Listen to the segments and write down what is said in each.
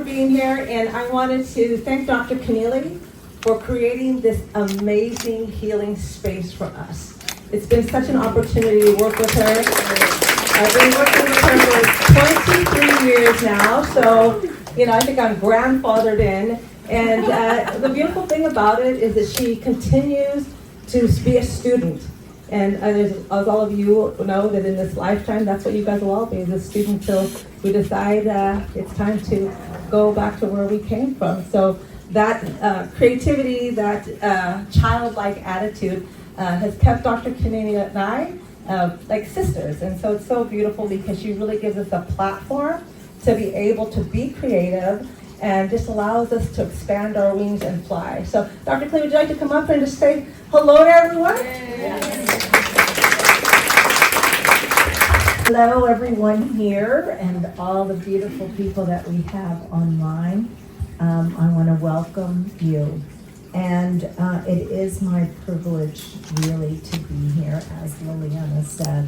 being here, and I wanted to thank Dr. Keneally for creating this amazing healing space for us. It's been such an opportunity to work with her. I've been working with her for 23 years now, so I think I'm grandfathered in. And the beautiful thing about it is that she continues to be a student. And as all of you know, that in this lifetime, that's what you guys will all be, as a student till we decide it's time to go back to where we came from. So that creativity, that childlike attitude has kept Dr. Keneally and I like sisters. And so it's so beautiful because she really gives us a platform to be able to be creative and just allows us to expand our wings and fly. So Dr. Keneally, would you like to come up and just say hello to everyone? Yes. Hello everyone here and all the beautiful people that we have online. I want to welcome you. And it is my privilege really to be here, as Liliana said.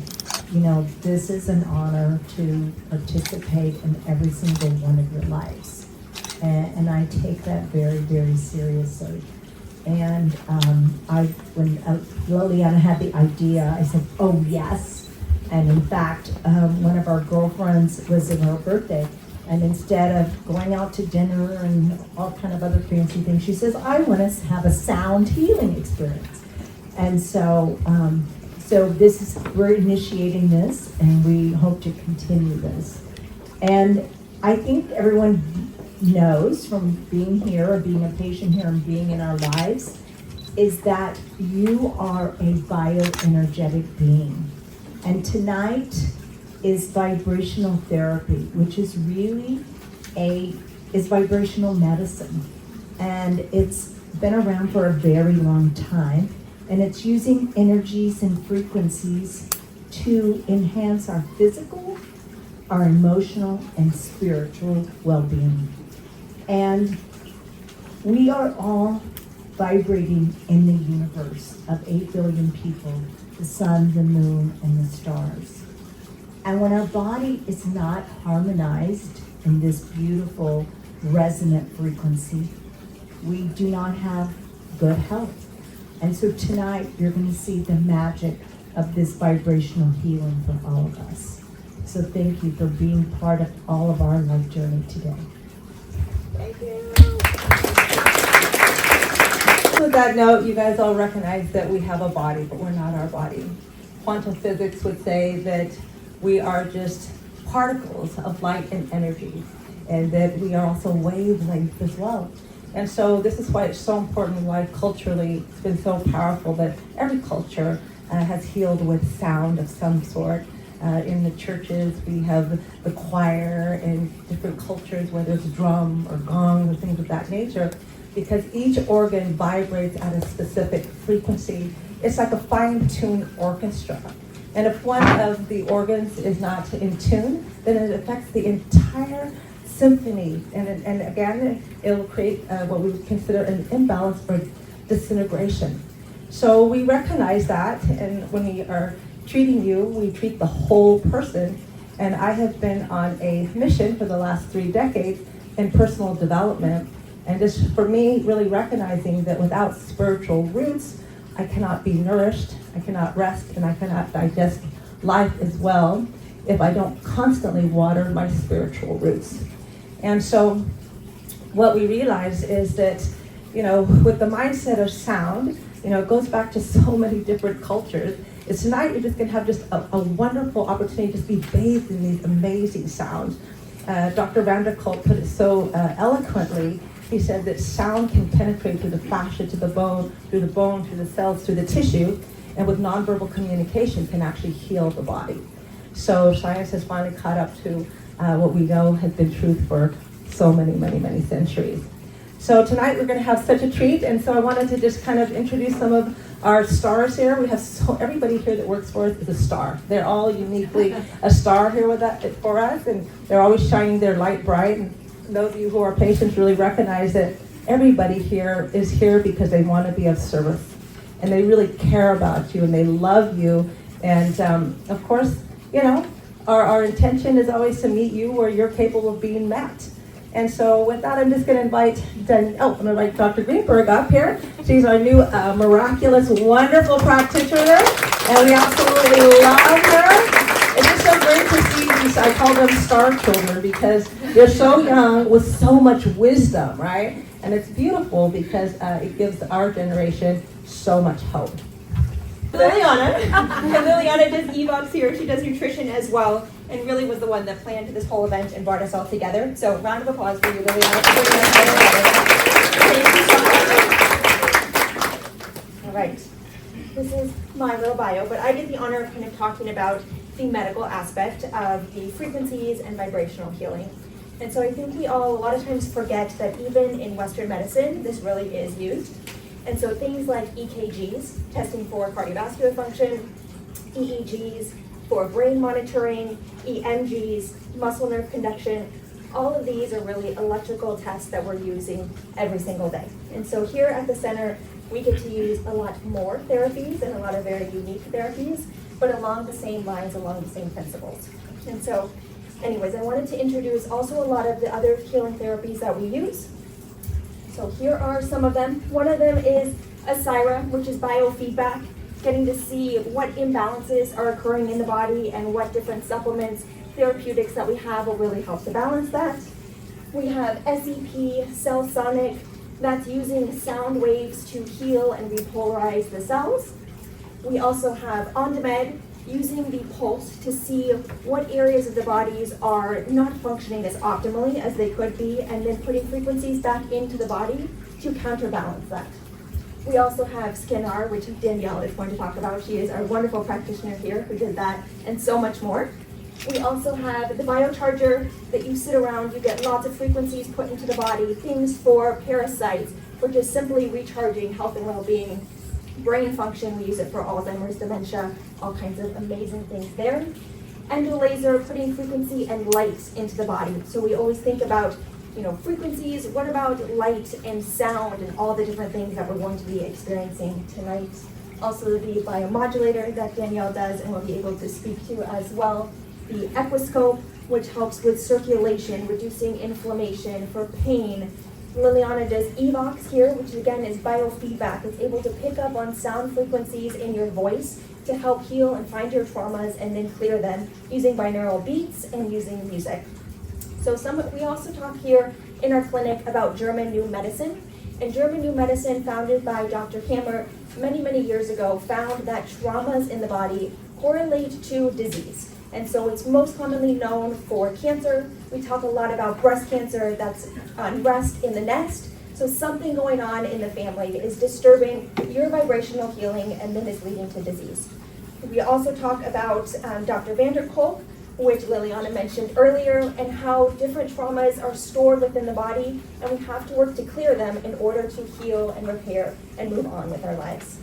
This is an honor to participate in every single one of your lives. And I take that very, very seriously. And when Liliana had the idea, I said, oh yes. And in fact, one of our girlfriends was in her birthday, and instead of going out to dinner and all kind of other fancy things, she says, I want to have a sound healing experience. And so, we're initiating this, and we hope to continue this. And I think everyone knows from being here, or being a patient here, and being in our lives, is that you are a bioenergetic being. And tonight is vibrational therapy, which is really is vibrational medicine. And it's been around for a very long time. And it's using energies and frequencies to enhance our physical, our emotional, and spiritual well-being. And we are all vibrating in the universe of 8 billion people, the sun, the moon, and the stars. And when our body is not harmonized in this beautiful resonant frequency, we do not have good health. And so tonight, you're going to see the magic of this vibrational healing for all of us. So thank you for being part of all of our life journey today. Thank you. With that note, you guys all recognize that we have a body, but we're not our body. Quantum physics would say that we are just particles of light and energy, and that we are also wavelength as well. And so this is why it's so important, why culturally it's been so powerful that every culture has healed with sound of some sort. In the churches, we have the choir, and different cultures where there's drum or gong or things of that nature, because each organ vibrates at a specific frequency. It's like a fine-tuned orchestra. And if one of the organs is not in tune, then it affects the entire symphony. And again, it will create what we would consider an imbalance or disintegration. So we recognize that, and when we are treating you, we treat the whole person. And I have been on a mission for the last 3 decades in personal development. And just for me, really recognizing that without spiritual roots, I cannot be nourished, I cannot rest, and I cannot digest life as well if I don't constantly water my spiritual roots. And so what we realize is that, with the mindset of sound, it goes back to so many different cultures. It's tonight you're just going to have just a wonderful opportunity to just be bathed in these amazing sounds. Dr. Vanderkolk put it so eloquently. He said that sound can penetrate through the fascia to the bone, through the cells, through the tissue, and with nonverbal communication can actually heal the body. So science has finally caught up to what we know has been truth for so many, many, many centuries. So tonight we're going to have such a treat, and so I wanted to just kind of introduce some of our stars here. We have everybody here that works for us is a star. They're all uniquely a star here for us, and they're always shining their light bright. And those of you who are patients really recognize that everybody here is here because they want to be of service, and they really care about you, and they love you. And of course, our intention is always to meet you where you're capable of being met. And so with that, I'm just going to invite Dr. Greenberg up here. She's our new miraculous, wonderful practitioner, and we absolutely love her. It's just so great to see these, I call them star children, because they're so young with so much wisdom, right? And it's beautiful because it gives our generation so much hope. Liliana. And Liliana does EVOX here. She does nutrition as well, and really was the one that planned this whole event and brought us all together. So round of applause for you, Liliana, for bringing us all together. Thank you so much. All right. This is my little bio, but I get the honor of kind of talking about the medical aspect of the frequencies and vibrational healing. And so I think we all a lot of times forget that even in Western medicine, this really is used. And so things like EKGs, testing for cardiovascular function, EEGs for brain monitoring, EMGs, muscle nerve conduction, all of these are really electrical tests that we're using every single day. And so here at the center, we get to use a lot more therapies and a lot of very unique therapies, but along the same lines, along the same principles. And so anyways, I wanted to introduce also a lot of the other healing therapies that we use. So here are some of them. One of them is Asira, which is biofeedback, getting to see what imbalances are occurring in the body and what different supplements, therapeutics that we have will really help to balance that. We have SEP, Cell Sonic, that's using sound waves to heal and repolarize the cells. We also have OnDemand, using the pulse to see what areas of the bodies are not functioning as optimally as they could be, and then putting frequencies back into the body to counterbalance that. We also have Scannar, which Danielle is going to talk about. She is our wonderful practitioner here who did that, and so much more. We also have the biocharger that you sit around, you get lots of frequencies put into the body, things for parasites, for just simply recharging health and well-being. Brain function, we use it for Alzheimer's, dementia, all kinds of amazing things there. Endolaser, putting frequency and light into the body. So we always think about, frequencies, what about light and sound and all the different things that we're going to be experiencing tonight. Also the biomodulator that Danielle does and will be able to speak to as well. The Equiscope, which helps with circulation, reducing inflammation for pain. Liliana does EVOX here, which again is biofeedback. It's able to pick up on sound frequencies in your voice to help heal and find your traumas and then clear them using binaural beats and using music. So we also talk here in our clinic about German New Medicine. And German New Medicine, founded by Dr. Hammer many, many years ago, found that traumas in the body correlate to disease. And so it's most commonly known for cancer. We talk a lot about breast cancer, that's unrest in the nest. So something going on in the family is disturbing your vibrational healing and then is leading to disease. We also talk about Dr. Vanderkolk, which Liliana mentioned earlier, and how different traumas are stored within the body, and we have to work to clear them in order to heal and repair and move on with our lives.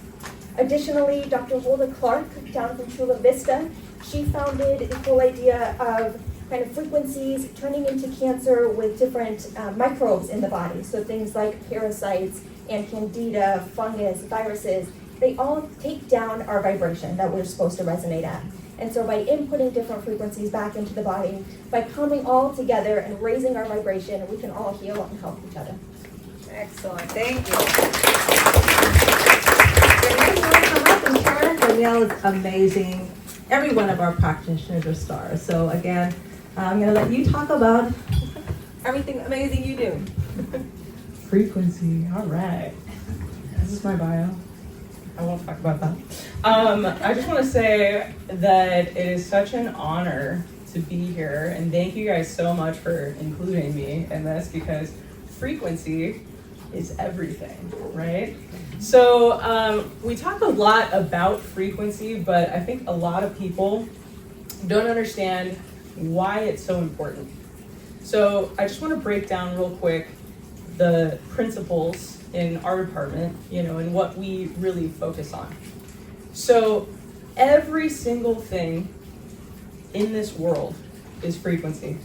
Additionally, Dr. Hulda Clark, down from Chula Vista, she founded the whole idea of kind of frequencies turning into cancer with different microbes in the body. So things like parasites and candida, fungus, viruses, they all take down our vibration that we're supposed to resonate at. And so by inputting different frequencies back into the body, by coming all together and raising our vibration, we can all heal and help each other. Excellent, thank you. Danielle, you want to come up and share? Danielle is amazing. Every one of our practitioners are stars. So again, I'm going to let you talk about everything amazing you do. Frequency, all right. This is my bio. I won't talk about that. I just want to say that it is such an honor to be here, and thank you guys so much for including me in this, because frequency is everything, right? So we talk a lot about frequency, but I think a lot of people don't understand why it's so important. So I just want to break down real quick the principles in our department, and what we really focus on. So every single thing in this world is frequency.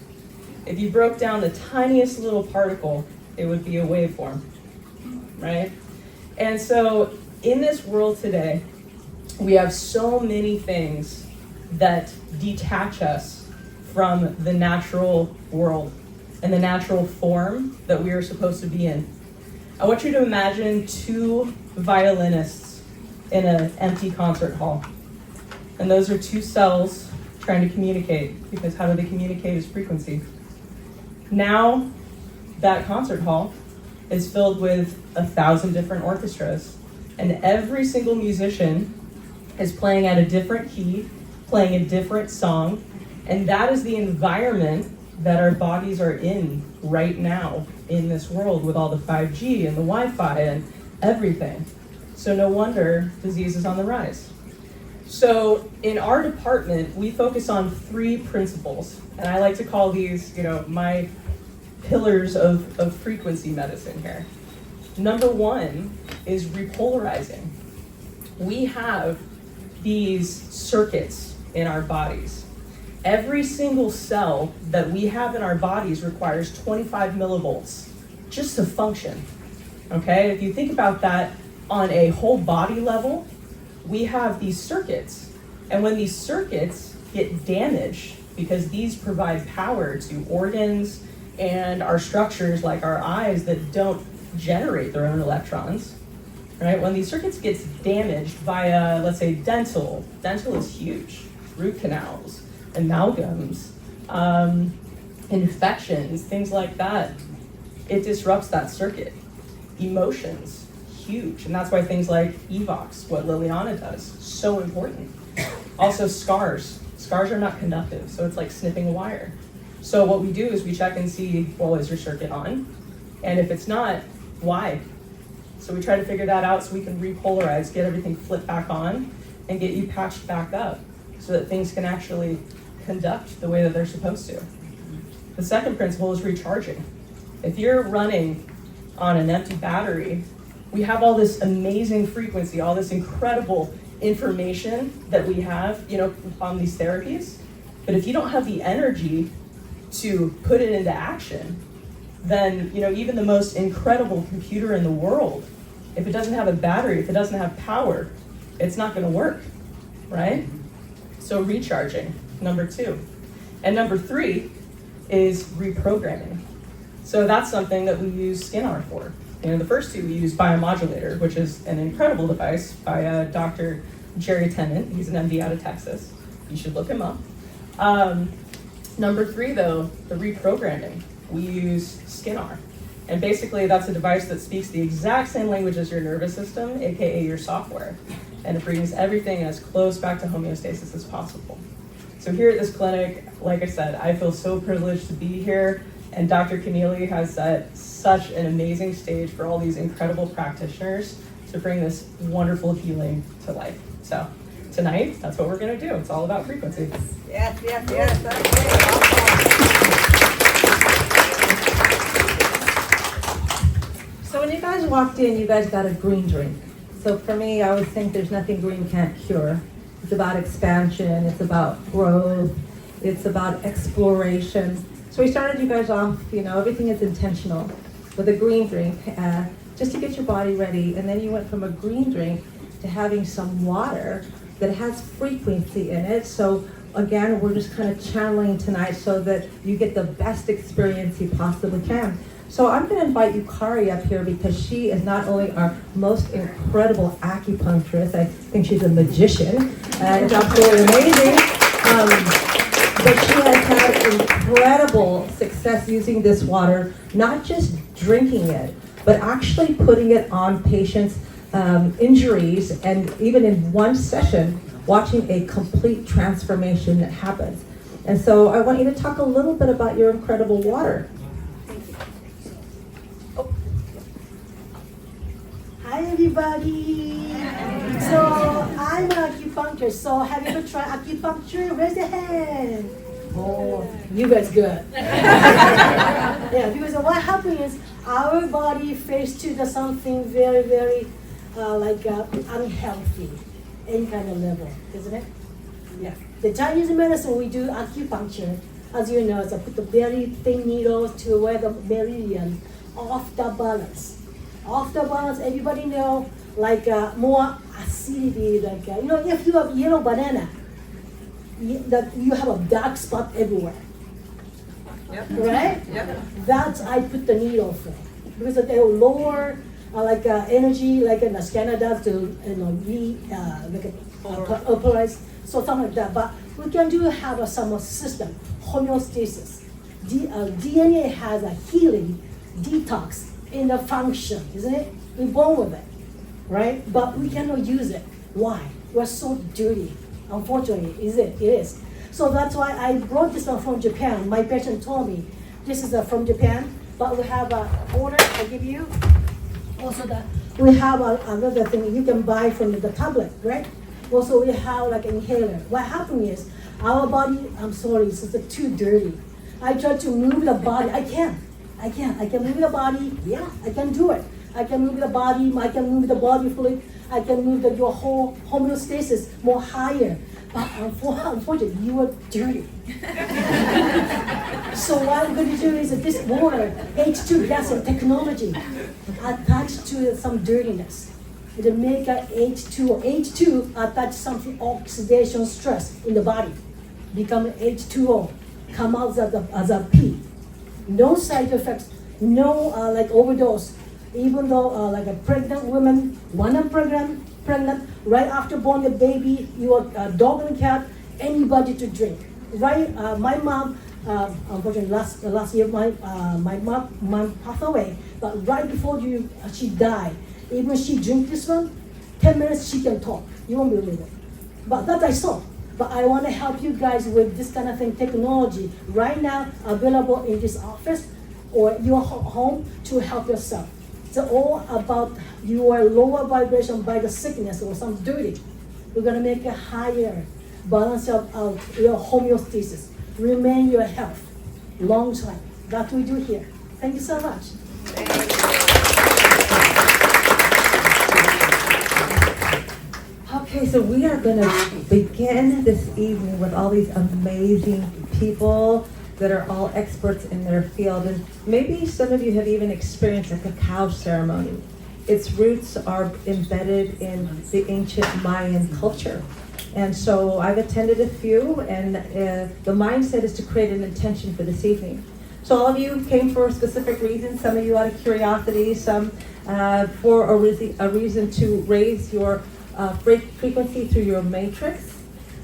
If you broke down the tiniest little particle, it would be a waveform, right? And so in this world today, we have so many things that detach us from the natural world. and the natural form that we are supposed to be in. I want you to imagine two violinists in an empty concert hall. And those are two cells trying to communicate, because how do they communicate is frequency. Now, that concert hall is filled with 1,000 different orchestras, and every single musician is playing at a different key, playing a different song, and that is the environment that our bodies are in right now in this world with all the 5G and the Wi-Fi and everything. So no wonder disease is on the rise. So in our department, we focus on 3 principles, and I like to call these, my pillars of frequency medicine here. Number 1 is repolarizing. We have these circuits in our bodies. Every single cell that we have in our bodies requires 25 millivolts just to function. Okay, if you think about that on a whole body level, we have these circuits. And when these circuits get damaged, because these provide power to organs and our structures like our eyes that don't generate their own electrons, right? When these circuits get damaged via, let's say, dental is huge, root canals, amalgams, infections, things like that, it disrupts that circuit. Emotions, huge, and that's why things like Evox, what Liliana does, so important. Also scars are not conductive, so it's like snipping a wire. So what we do is we check and see, well, is your circuit on? And if it's not, why? So we try to figure that out so we can repolarize, get everything flipped back on, and get you patched back up so that things can actually conduct the way that they're supposed to. The second principle is recharging. If you're running on an empty battery, we have all this amazing frequency, all this incredible information that we have, on these therapies. But if you don't have the energy to put it into action, then, even the most incredible computer in the world, if it doesn't have a battery, if it doesn't have power, it's not going to work, right? So recharging, number 2. And number 3 is reprogramming. So that's something that we use SkinR for. The first 2 we use Biomodulator, which is an incredible device by Dr. Jerry Tennant. He's an MD out of Texas. You should look him up. Number 3, though, the reprogramming. We use SkinR. And basically, that's a device that speaks the exact same language as your nervous system, aka your software. And it brings everything as close back to homeostasis as possible. So here at this clinic, like I said, I feel so privileged to be here. And Dr. Keneally has set such an amazing stage for all these incredible practitioners to bring this wonderful healing to life. So tonight, that's what we're going to do. It's all about frequency. Yes. That's great. So when you guys walked in, you guys got a green drink. So for me, I always think there's nothing green can't cure. It's about expansion, it's about growth, it's about exploration. So we started you guys off, everything is intentional with a green drink, just to get your body ready. And then you went from a green drink to having some water that has frequency in it. So again, we're just kind of channeling tonight so that you get the best experience you possibly can. So I'm going to invite Yukari up here because she is not only our most incredible acupuncturist, I think she's a magician, and it's absolutely amazing. But she has had incredible success using this water, not just drinking it, but actually putting it on patients' injuries, and even in one session, watching a complete transformation that happens. And so I want you to talk a little bit about your incredible water. Hi everybody! So I'm an acupuncturist, so have you ever tried acupuncture? Raise your hand! Oh, you guys good. Yeah, because what happens is our body faces to something very, very unhealthy, any kind of level, isn't it? Yeah. The Chinese medicine, we do acupuncture. As you know, put the very thin needles to where the meridian off the balance. Off the balance, everybody know, more acidity, if you have yellow banana, you have a dark spot everywhere. right? That's I put the needle for, because they will lower energy, like in the scanner does to polarize, so something like that. But we can do have some system homeostasis. DNA has a healing detox in the function, isn't it? We're born with it, right? But we cannot use it. Why? We're so dirty. Unfortunately, it is. So that's why I brought this one from Japan. My patient told me this is from Japan, but we have an order I give you. Also, that we have another thing you can buy from the tablet, right? Also, we have like inhaler. What happened is our body. I'm sorry, it's just too dirty. I try to move the body. I can move the body. Yeah, I can do it. I can move the body. I can move the body fluid. I can move your whole homeostasis more higher. But unfortunately, you are dirty. So what I'm going to do is this water, H2 gas and technology, attached to some dirtiness. It make a H2. H2 attach something oxidation stress in the body, become H2O, come out as a P. No side effects, no overdose. Even though like a pregnant woman, pregnant, right after born the baby, you are a dog and cat, anybody to drink. Right, my mom, unfortunately last year my mom passed away, but right before she died, even she drink this one, 10 minutes she can talk. You won't believe it. But that I saw. But I want to help you guys with this kind of thing, technology right now available in this office or your home to help yourself. It's all about your lower vibration by the sickness or some dirty. We're gonna make a higher balance of your homeostasis. Remain your health long time. That we do here. Thank you so much. Okay, so we are going to begin this evening with all these amazing people that are all experts in their field. And maybe some of you have even experienced a cacao ceremony. Its roots are embedded in the ancient Mayan culture. And so I've attended a few, and the mindset is to create an intention for this evening. So all of you came for a specific reason, some of you out of curiosity, some for a reason to raise your frequency through your matrix.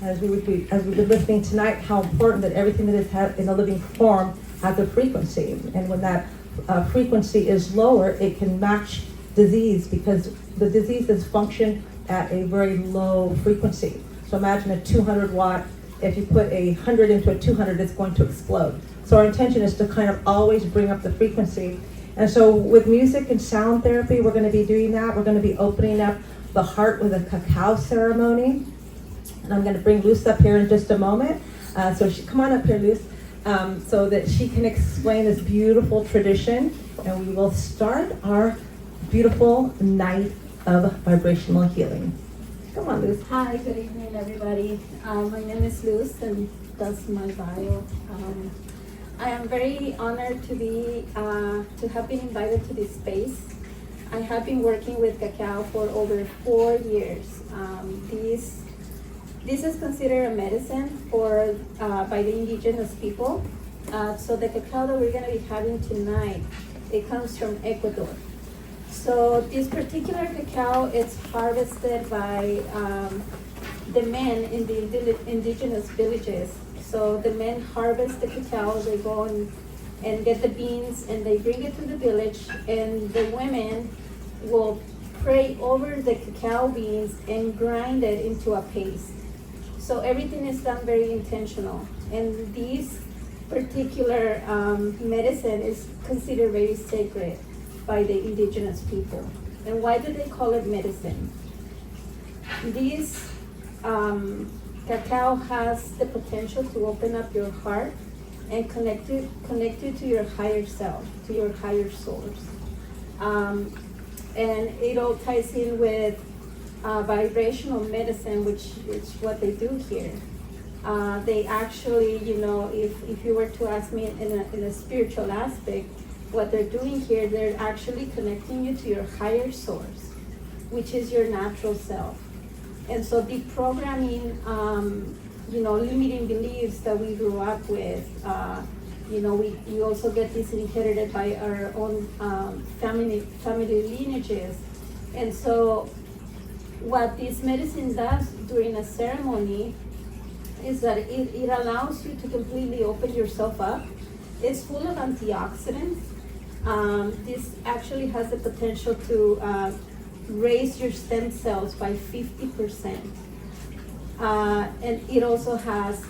As we've been listening tonight, how important that everything that is in a living form has a frequency. And when that frequency is lower, it can match disease, because the diseases function at a very low frequency. So imagine a 200 watt, if you put 100 into a 200, it's going to explode. So our intention is to kind of always bring up the frequency. And so with music and sound therapy, we're going to be doing that. We're going to be opening up the heart with a cacao ceremony. And I'm going to bring Luz up here in just a moment. Come on up here, Luz, so that she can explain this beautiful tradition. And we will start our beautiful night of vibrational healing. Come on, Luz. Hi, good evening, everybody. My name is Luz, and that's my bio. I am very honored to have been invited to this space. I have been working with cacao for over 4 years. This is considered a medicine by the indigenous people. So the cacao that we're going to be having tonight, it comes from Ecuador. So this particular cacao is harvested by the men in the indigenous villages. So the men harvest the cacao, they go and get the beans, and they bring it to the village, and the women will pray over the cacao beans and grind it into a paste. So everything is done very intentional. And this particular medicine is considered very sacred by the indigenous people. And why do they call it medicine? This cacao has the potential to open up your heart and connect you to your higher self, to your higher source. And it all ties in with vibrational medicine, which is what they do here. They actually, if you were to ask me in a spiritual aspect, what they're doing here, they're actually connecting you to your higher source, which is your natural self. And so deprogramming, limiting beliefs that we grew up with, we also get this inherited by our own family lineages. And so what this medicine does during a ceremony is that it allows you to completely open yourself up. It's full of antioxidants. This actually has the potential to raise your stem cells by 50%. And it also has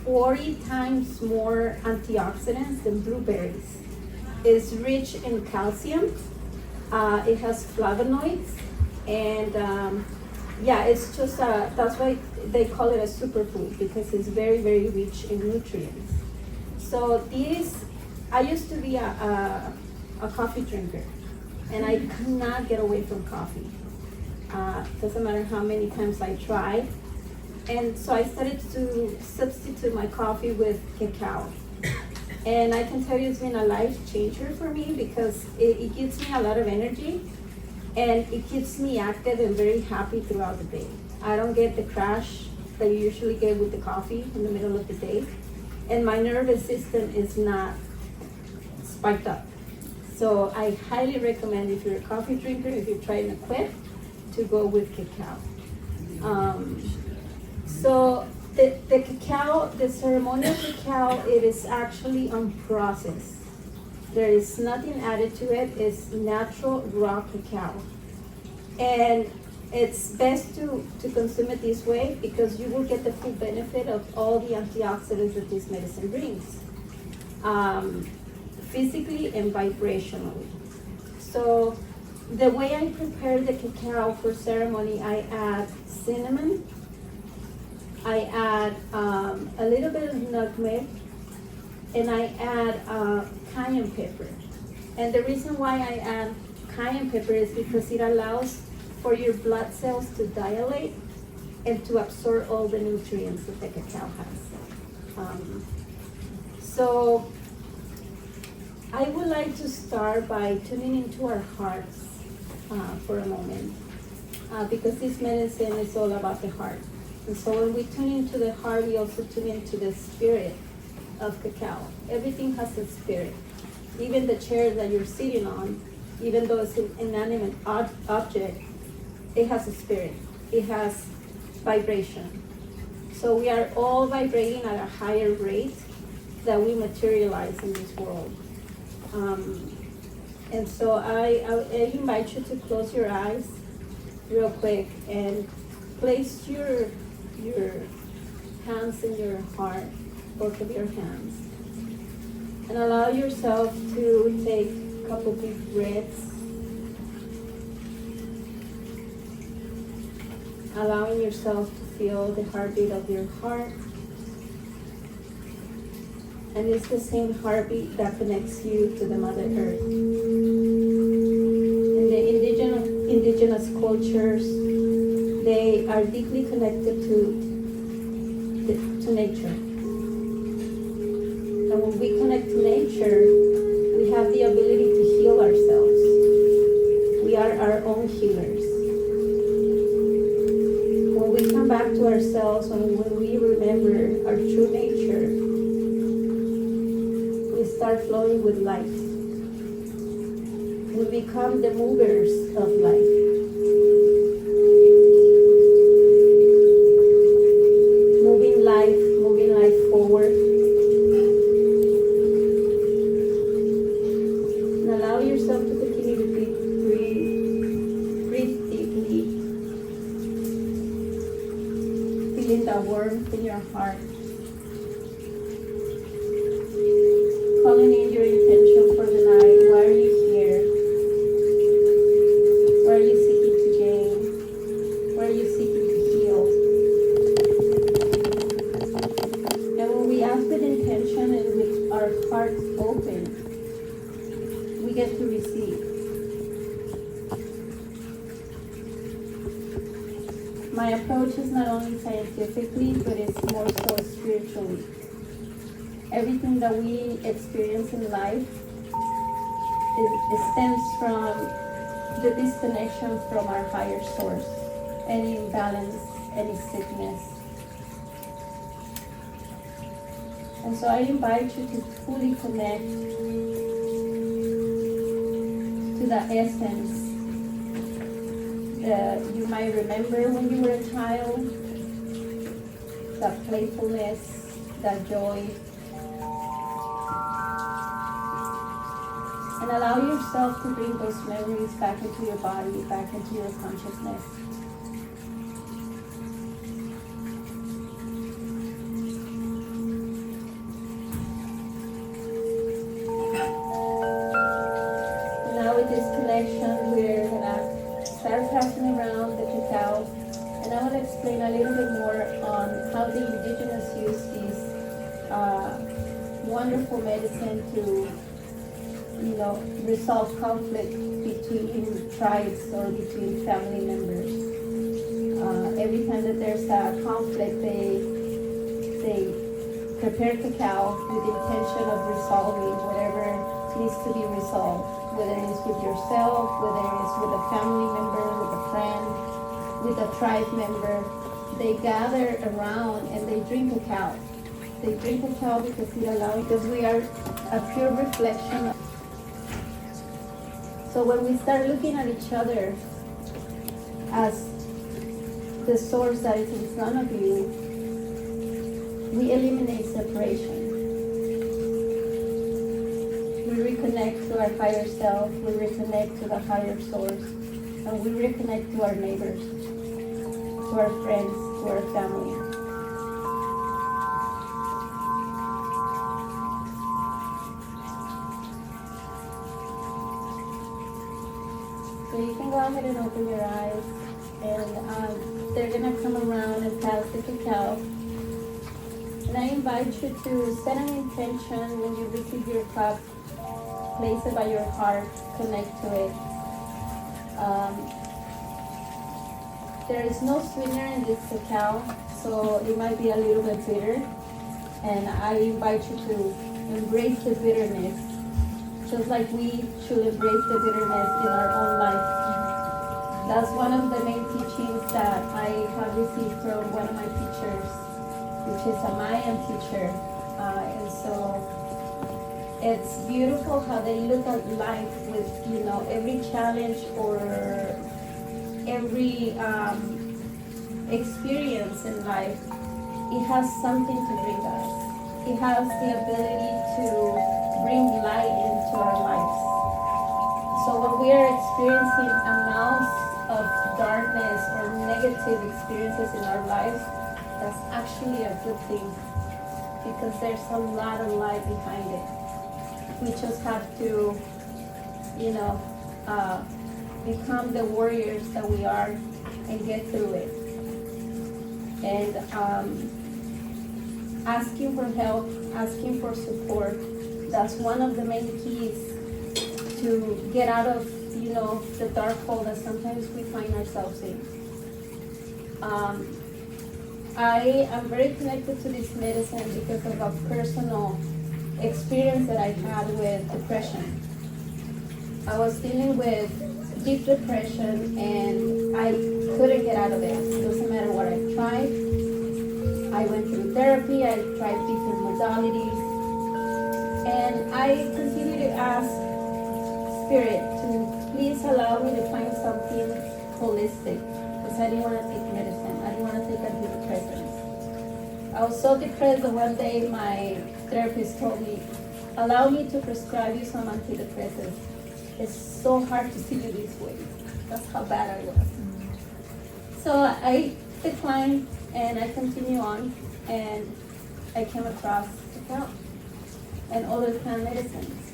40 times more antioxidants than blueberries. It's rich in calcium. It has flavonoids. And it's just, that's why they call it a superfood, because it's very, very rich in nutrients. So I used to be a coffee drinker, and I could not get away from coffee. Doesn't matter how many times I tried. And so I started to substitute my coffee with cacao. And I can tell you it's been a life changer for me, because it gives me a lot of energy, and it keeps me active and very happy throughout the day. I don't get the crash that you usually get with the coffee in the middle of the day. And my nervous system is not spiked up. So I highly recommend, if you're a coffee drinker, if you're trying to quit, to go with cacao. So the cacao, the ceremonial cacao, it is actually unprocessed. There is nothing added to it. It's natural raw cacao. And it's best to consume it this way, because you will get the full benefit of all the antioxidants that this medicine brings, physically and vibrationally. So the way I prepare the cacao for ceremony, I add cinnamon, I add a little bit of nutmeg, and I add cayenne pepper. And the reason why I add cayenne pepper is because it allows for your blood cells to dilate and to absorb all the nutrients that the cacao has. So I would like to start by tuning into our hearts for a moment, because this medicine is all about the heart. And so when we tune into the heart, we also tune into the spirit of cacao. Everything has a spirit. Even the chair that you're sitting on, even though it's an inanimate object, it has a spirit. It has vibration. So we are all vibrating at a higher rate that we materialize in this world. And so I invite you to close your eyes real quick and place your hands in your heart, both of your hands, and allow yourself to take a couple deep breaths, allowing yourself to feel the heartbeat of your heart. And it's the same heartbeat that connects you to the Mother Earth. In the indigenous cultures, they are deeply connected to nature. And when we connect to nature, we have the ability to heal ourselves. We are our own healers. When we come back to ourselves, when we remember our true nature, we start flowing with life. We become the movers of life. Moving life forward. And allow yourself to continue to breathe deeply, feeling that warmth in your heart. Calling in your intention for the night. Why are you here? What are you seeking to gain? What are you seeking to heal? And when we ask with intention and with our hearts open, we get to receive. My approach is not only scientifically, but it's more so spiritually. Everything that we experience in life, it stems from the disconnection from our higher source. Any imbalance, any sickness. And so I invite you to fully connect to the essence that you might remember when you were a child, that playfulness, that joy. And allow yourself to bring those memories back into your body, back into your consciousness. And now with this connection, we're gonna start passing around the cacao. And I want to explain a little bit more on how the indigenous use this wonderful medicine to resolve conflict between tribes or between family members. Every time that there's a conflict, they prepare cacao with the intention of resolving whatever needs to be resolved, whether it's with yourself, whether it's with a family member, with a friend, with a tribe member. They gather around and they drink cacao. They drink cacao because we are a pure reflection. So when we start looking at each other as the source that is in front of you, we eliminate separation. We reconnect to our higher self, we reconnect to the higher source, and we reconnect to our neighbors, to our friends, to our family. So you can go ahead and open your eyes, and they're gonna come around and pass the cacao. And I invite you to set an intention when you receive your cup, place it by your heart, connect to it. There is no sweetener in this cacao, so it might be a little bit bitter. And I invite you to embrace the bitterness, just like we should embrace the bitterness in our own life. That's one of the main teachings that I have received from one of my teachers, which is a Mayan teacher. And so it's beautiful how they look at life with, every challenge or every experience in life. It has something to bring us. It has the ability to bring light into our lives. So when we are experiencing amounts of darkness or negative experiences in our lives, that's actually a good thing, because there's a lot of light behind it. We just have to, become the warriors that we are and get through it. And asking for help, asking for support, that's one of the main keys to get out of, the dark hole that sometimes we find ourselves in. I am very connected to this medicine because of a personal experience that I had with depression. I was dealing with deep depression and I couldn't get out of it. It doesn't matter what I tried. I went through therapy, I tried different modalities, and I continue to ask Spirit to please allow me to find something holistic, because I didn't want to take medicine. I didn't want to take antidepressants. I was so depressed that one day my therapist told me, allow me to prescribe you some antidepressants. It's so hard to see you this way. That's how bad I was. So I declined and I continue on, and I came across cacao and other plant medicines.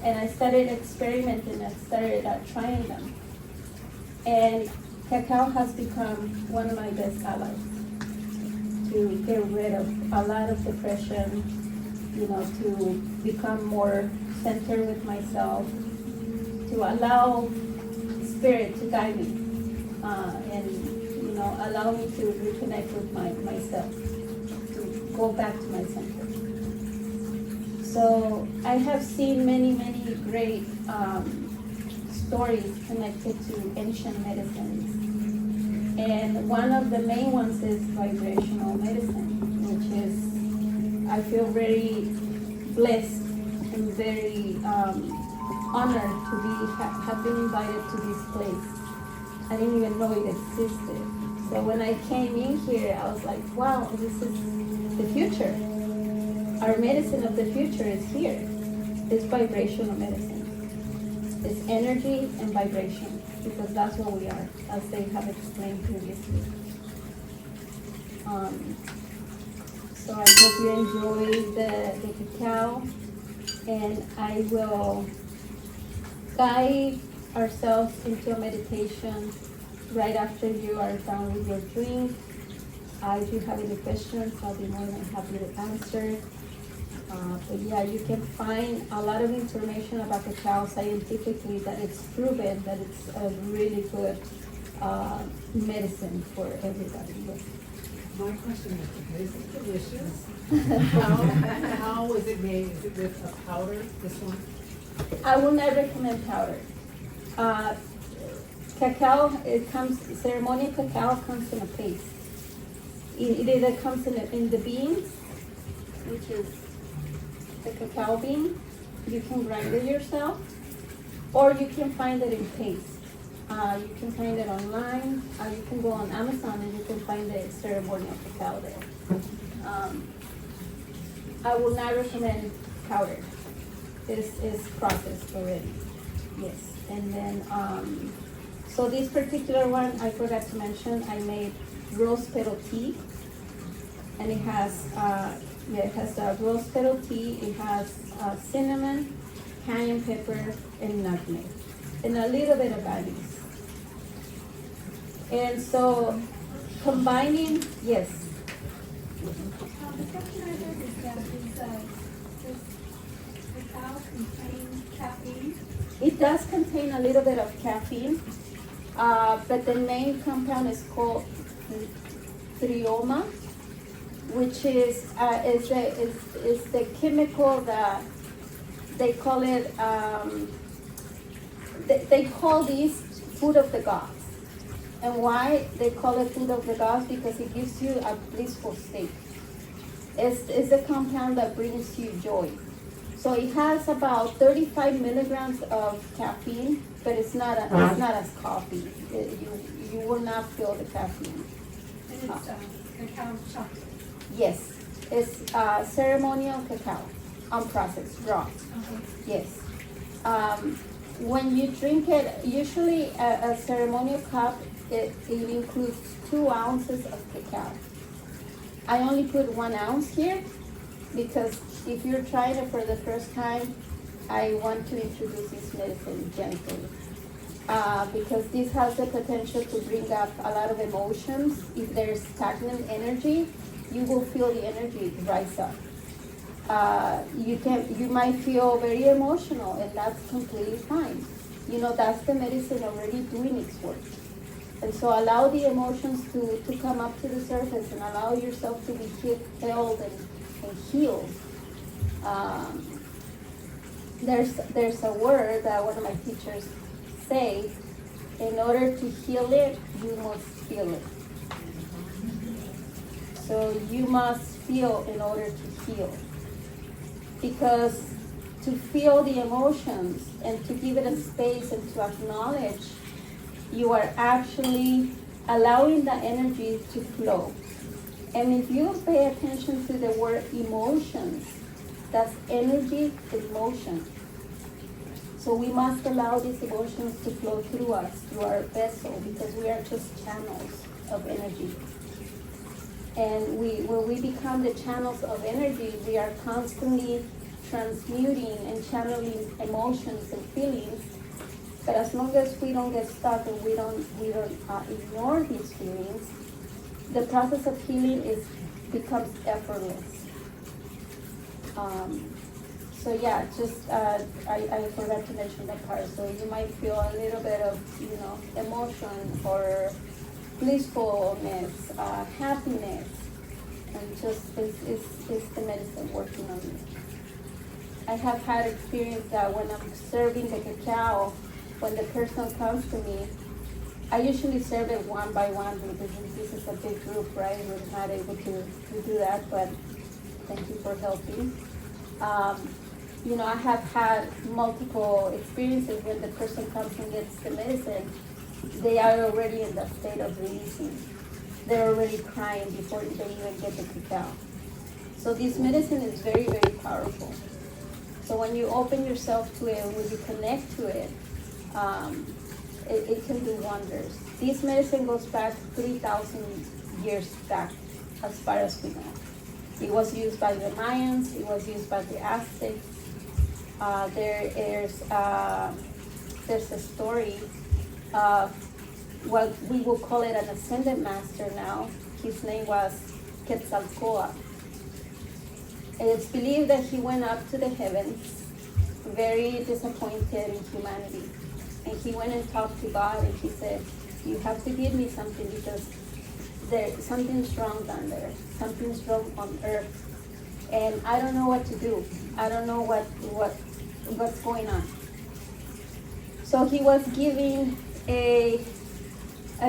And I started experimenting, I started trying them. And cacao has become one of my best allies to get rid of a lot of depression, to become more centered with myself, to allow Spirit to guide me, and allow me to reconnect with myself, to go back to my center. So I have seen many, many great stories connected to ancient medicines. And one of the main ones is vibrational medicine, which is I feel very blessed and very honored to have been invited to this place. I didn't even know it existed. So when I came in here, I was like, wow, this is the future. Our medicine of the future is here. It's vibrational medicine. It's energy and vibration, because that's what we are, as they have explained previously. So I hope you enjoy the cacao, and I will guide ourselves into a meditation right after you are done with your drink. If you have any questions, I'll be more than happy to answer. But yeah, you can find a lot of information about cacao scientifically, that it's proven that it's a really good medicine for everybody. Yes. My question is it delicious? How is it made? Is it with a powder, this one? I will not recommend powder. Cacao, ceremonial cacao comes in a paste. It either comes in the beans, which is the cacao bean. You can grind it yourself, or you can find it in paste. You can find it online. You can go on Amazon and you can find the ceremonial cacao there. I will not recommend powder. This is processed already. Yes. And then, so this particular one, I forgot to mention, I made rose petal tea. And it has, it has rose petal tea, it has cinnamon, cayenne pepper, and nutmeg, and a little bit of anise. And so combining, yes. The question I have is that does cacao contain caffeine? It does contain a little bit of caffeine, but the main compound is called threoma, which is the chemical that they call it. They call these food of the gods. And why they call it food of the gods? Because it gives you a blissful state. It's a compound that brings you joy. So it has about 35 milligrams of caffeine, but it's not as coffee. You will not feel the caffeine. And it's cacao chocolate. Yes, it's ceremonial cacao, unprocessed, raw. Yes. When you drink it, usually a ceremonial cup, it includes 2 ounces of cacao. I only put 1 ounce here because if you're trying it for the first time, I want to introduce this medicine gently. Because this has the potential to bring up a lot of emotions. If there's stagnant energy, you will feel the energy rise up. You might feel very emotional, and that's completely fine. You know, that's the medicine already doing its work. And so allow the emotions to come up to the surface and allow yourself to be held and healed. There's a word that one of my teachers say, in order to heal it, you must feel it. So you must feel in order to heal. Because to feel the emotions and to give it a space and to acknowledge, you are actually allowing the energy to flow. And if you pay attention to the word emotions, that's energy in motion. So we must allow these emotions to flow through us, through our vessel, because we are just channels of energy. And when we become the channels of energy, we are constantly transmuting and channeling emotions and feelings. But as long as we don't get stuck and we don't ignore these feelings, the process of healing becomes effortless. So yeah, just I forgot to mention that part. So you might feel a little bit of emotion or blissfulness, happiness, and just it's the medicine working on you. I have had experience that when I'm serving the cacao, when the person comes to me, I usually serve it one by one because this is a big group, right? We're not able to do that, but Thank you for helping. I have had multiple experiences when the person comes and gets the medicine, they are already in the state of releasing. They're already crying before they even get the cacao. So this medicine is very, very powerful. So when you open yourself to it, when you connect to it, it can do wonders. This medicine goes back 3,000 years back, as far as we know. It was used by the Mayans, it was used by the Aztecs. There's a story of what we will call it an ascended master now. His name was Quetzalcoatl. It's believed that he went up to the heavens, very disappointed in humanity. And he went and talked to God and he said, you have to give me something because something's wrong down there. Something's wrong on earth. And I don't know what to do. I don't know what's going on. So he was giving a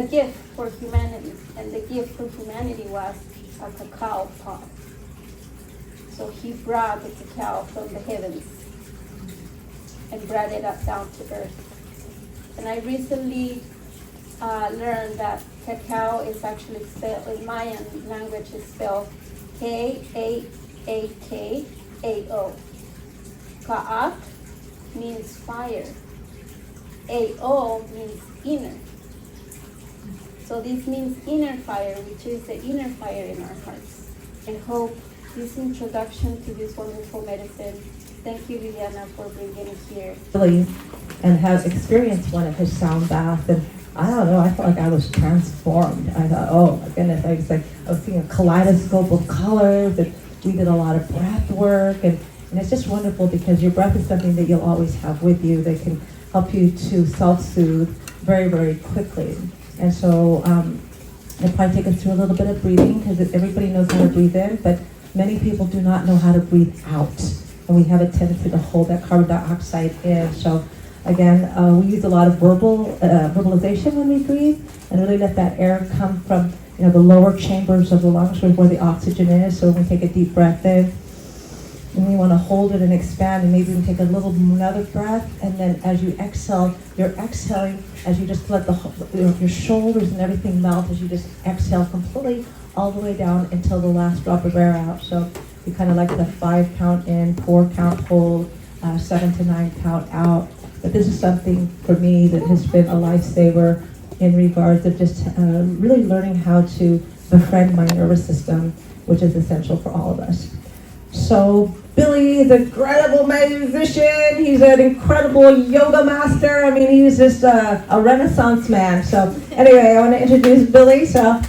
gift for humanity. And the gift for humanity was a cacao pod. So he brought the cacao from the heavens and brought it up down to earth. And I recently learned that cacao is actually spelled, in Mayan language, is spelled Kaakao. Ka'ak means fire. Ao means inner. So this means inner fire, which is the inner fire in our hearts. I hope this introduction to this wonderful medicine, thank you, Viviana, for bringing it here. Really, and has experienced one of his sound baths, and I don't know, I felt like I was transformed. I thought, oh my goodness, I was seeing a kaleidoscope of colors, and we did a lot of breath work, and it's just wonderful because your breath is something that you'll always have with you that can help you to self-soothe very, very quickly. And so I'll probably take us through a little bit of breathing because everybody knows how to breathe in, but many people do not know how to breathe out. And we have a tendency to hold that carbon dioxide in. So again, we use a lot of verbalization when we breathe and really let that air come from the lower chambers of the lungs where the oxygen is. So when we take a deep breath in, and we want to hold it and expand, and maybe we take another breath, and then as you exhale, you're exhaling as you just let your shoulders and everything melt as you just exhale completely all the way down until the last drop of air out. So we kind of like the 5 count in, 4 count hold, 7 to 9 count out. But this is something for me that has been a lifesaver in regards of just really learning how to befriend my nervous system, which is essential for all of us. So Billy is an incredible musician. He's an incredible yoga master. I mean, he's just a Renaissance man. So anyway, I want to introduce Billy. So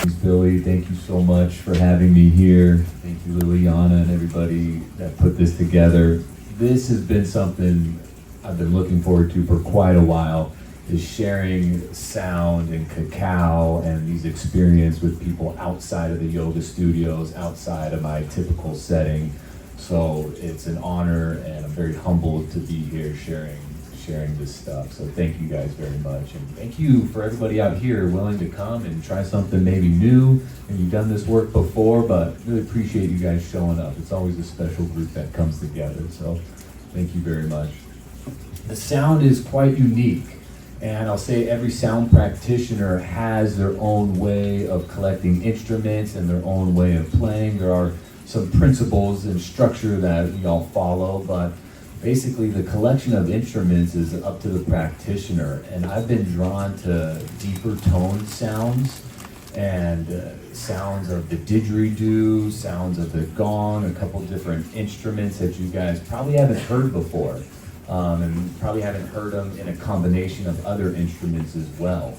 Thanks, Billy. Thank you so much for having me here. Thank you, Liliana, and everybody that put this together. This has been something I've been looking forward to for quite a while, is sharing sound and cacao and these experiences with people outside of the yoga studios, outside of my typical setting. So it's an honor, and I'm very humbled to be here sharing this stuff. So thank you guys very much, and thank you for everybody out here willing to come and try something maybe new. And you've done this work before, but really appreciate you guys showing up. It's always a special group that comes together. So thank you very much. The sound is quite unique. And I'll say every sound practitioner has their own way of collecting instruments and their own way of playing. There are some principles and structure that we all follow, but basically the collection of instruments is up to the practitioner. And I've been drawn to deeper toned sounds and sounds of the didgeridoo, sounds of the gong, a couple different instruments that you guys probably haven't heard before. And probably haven't heard them in a combination of other instruments as well.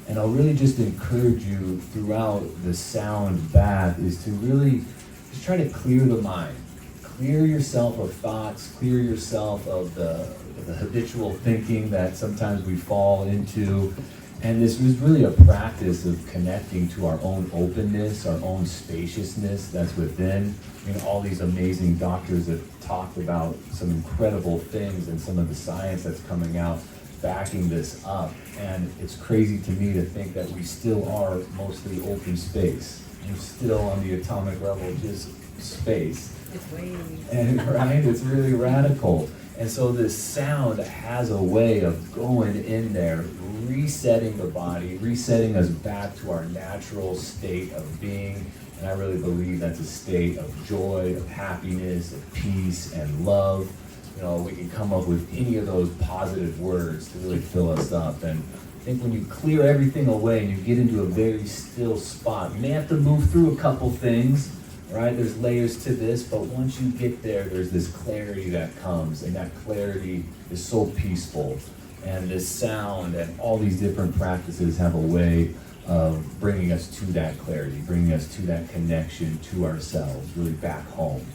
And I'll really just encourage you throughout the sound bath is to really just try to clear the mind. Clear yourself of thoughts, clear yourself of the habitual thinking that sometimes we fall into. And this was really a practice of connecting to our own openness, our own spaciousness that's within. I mean, all these amazing doctors have talked about some incredible things and some of the science that's coming out backing this up. And it's crazy to me to think that we still are mostly open space. We're still on the atomic level, just space. It's way. And right, it's really radical. And so this sound has a way of going in there, resetting the body, resetting us back to our natural state of being. And I really believe that's a state of joy, of happiness, of peace, and love. You know, we can come up with any of those positive words to really fill us up. And I think when you clear everything away and you get into a very still spot, you may have to move through a couple things, right? There's layers to this, but once you get there, there's this clarity that comes, and that clarity is so peaceful. And this sound and all these different practices have a way of bringing us to that clarity, bringing us to that connection to ourselves, really back home.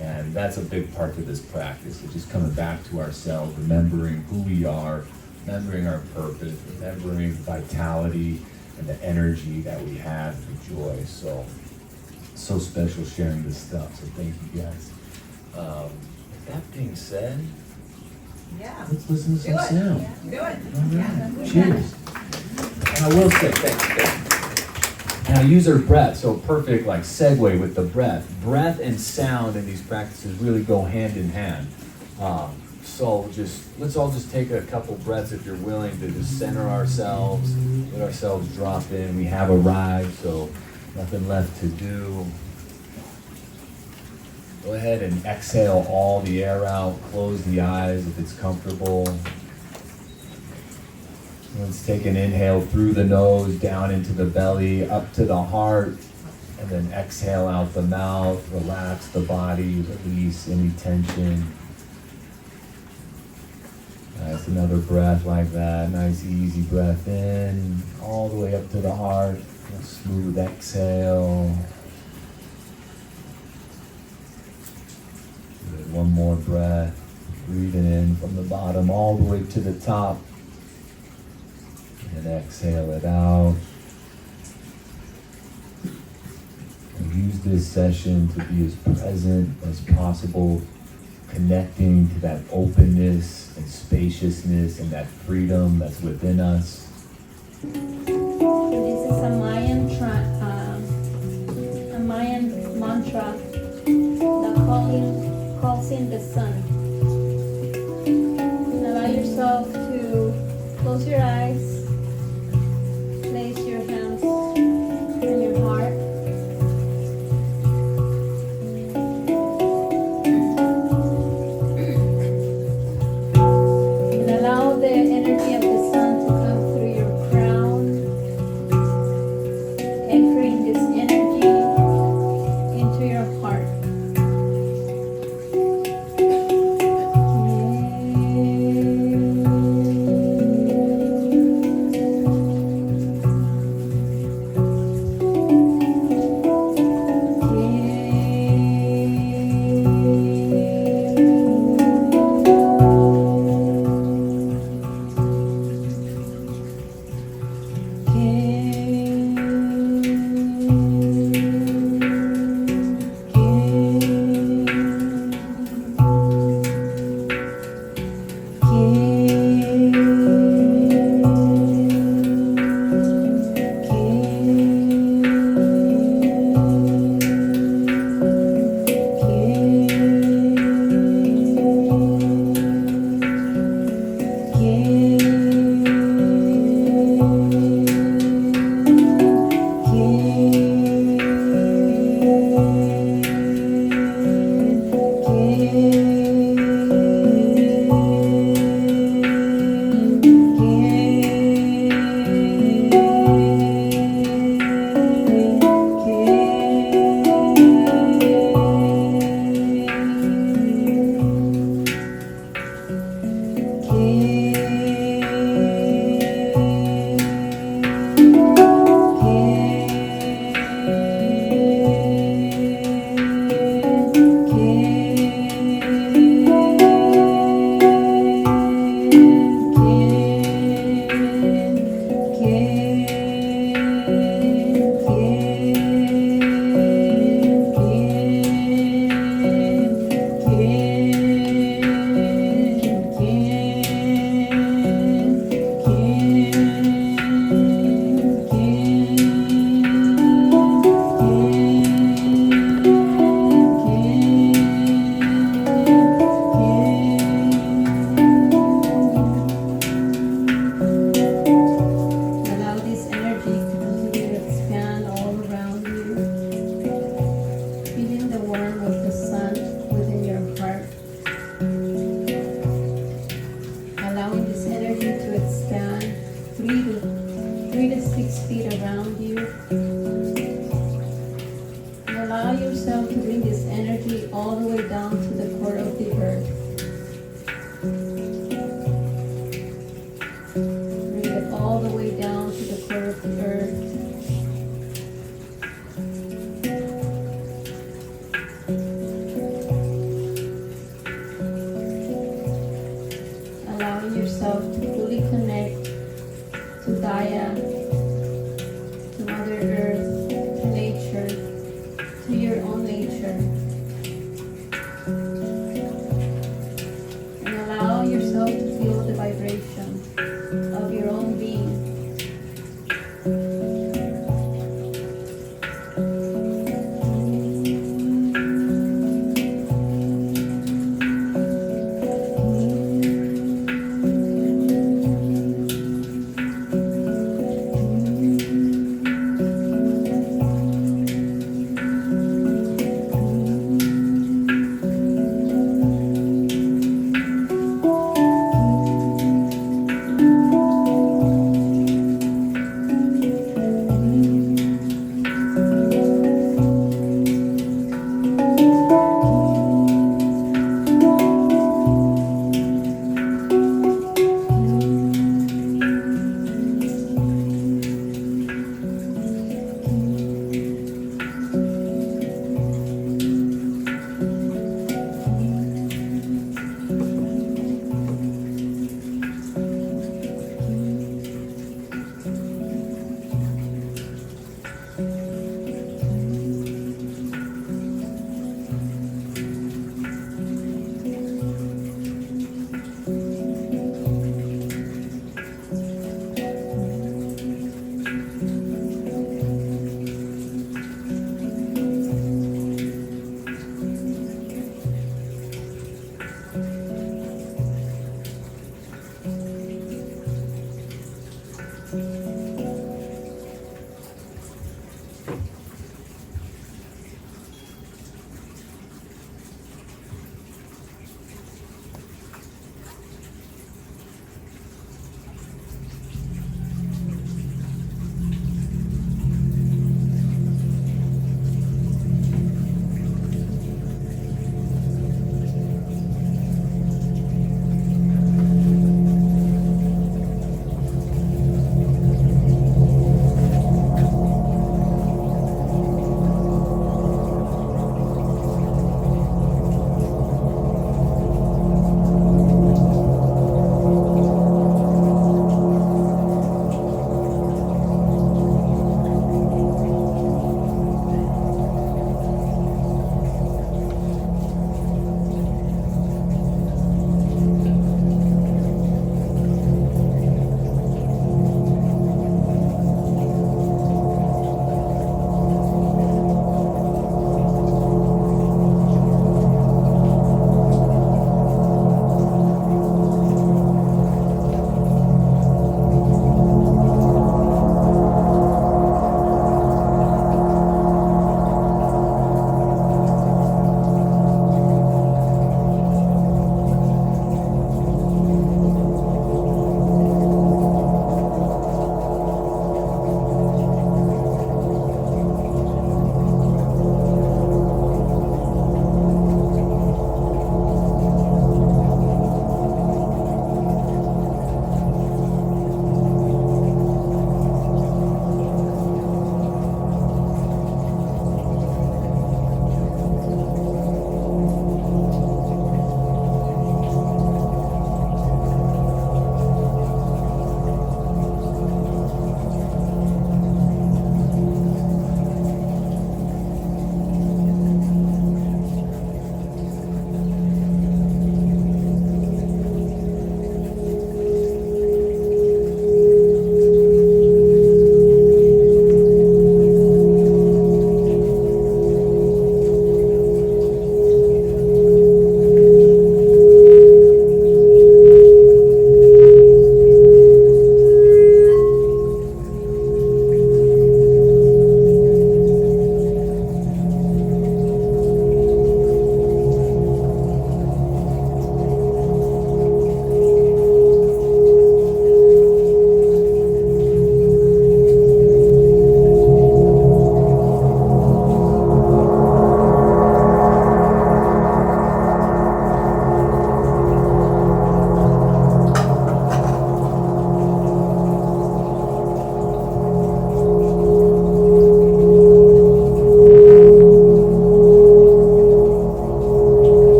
And that's a big part of this practice, is just coming back to ourselves, remembering who we are, remembering our purpose, remembering vitality and the energy that we have, the joy. So special sharing this stuff, so thank you guys. With that being said, Yeah. let's listen to Do some it. sound. Do it. All right, cheers. And I will say, thanks. And I use our breath, so perfect like segue with the breath. Breath and sound in these practices really go hand in hand. So let's all just take a couple breaths if you're willing to just center ourselves, let ourselves drop in. We have arrived, so nothing left to do. Go ahead and exhale all the air out. Close the eyes if it's comfortable. Let's take an inhale through the nose, down into the belly, up to the heart, and then exhale out the mouth. Relax the body, release any tension. Nice, another breath like that. Nice, easy breath in, all the way up to the heart. A smooth exhale. Good. One more breath. Breathing in from the bottom all the way to the top. And exhale it out. And use this session to be as present as possible, connecting to that openness and spaciousness and that freedom that's within us. This is a Mayan mantra that calls in the sun. And allow yourself to close your eyes, place your hands on your heart. And allow the energy of the sun to come through your crown, anchoring this energy into your heart. all the way down to the core of the earth. Bring it all the way down to the core of the earth. Allowing yourself to fully connect to Gaia, to Mother Earth, to nature, to your own nature.